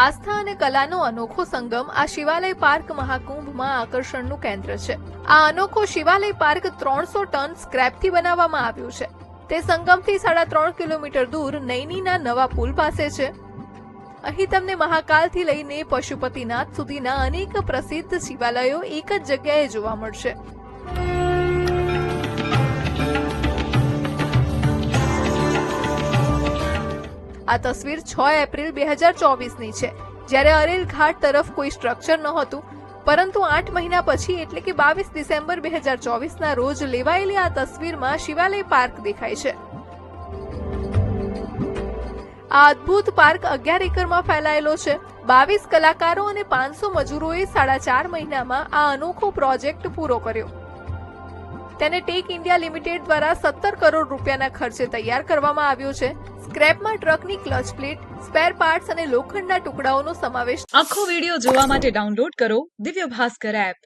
આસ્થા અને કલાનો અનોખો સંગમ આ શિવાલય પાર્ક મહાકુંભમાં આકર્ષણનું કેન્દ્ર છે। આ અનોખો શિવાલય પાર્ક 300 ટન સ્ક્રેપથી બનાવવામાં આવ્યું છે। તે સંગમથી 3.5 કિલોમીટર દૂર નૈનીના નવા પુલ પાસે છે। અહીં તમને મહાકાલથી લઈને પશુપતિનાથ સુધીના અનેક પ્રસિદ્ધ શિવાલયો એક જ જગ્યાએ જોવા મળશે। આ તસવીર 6 એપ્રિલ 2024ની છે, જ્યારે અરેલ ઘાટ તરફ કોઈ સ્ટ્રક્ચર નહોતું, પરંતુ 8 મહિના પછી એટલે કે 22 ડિસેમ્બર 2024ના રોજ લેવાયેલી આ તસવીરમાં શિવાલય પાર્ક દેખાય છે। આ અદ્ભુત પાર્ક 11 એકરમાં ફેલાયેલો છે। 22 કલાકારો અને 500 મજૂરોએ 4.5 મહિનામાં આ અનોખો પ્રોજેક્ટ પૂરો કર્યો। તેને ટેક ઇન્ડિયા લિમિટેડ દ્વારા 17 કરોડ રૂપિયાના ખર્ચે તૈયાર કરવામાં આવ્યો છે। સ્ક્રેપમાં ટ્રકની ક્લચ પ્લેટ, સ્પેર પાર્ટ્સ અને લોખંડના ટુકડાઓનો સમાવેશ। આખો વિડિયો જોવા માટે ડાઉનલોડ કરો દિવ્ય ભાસ્કર એપ।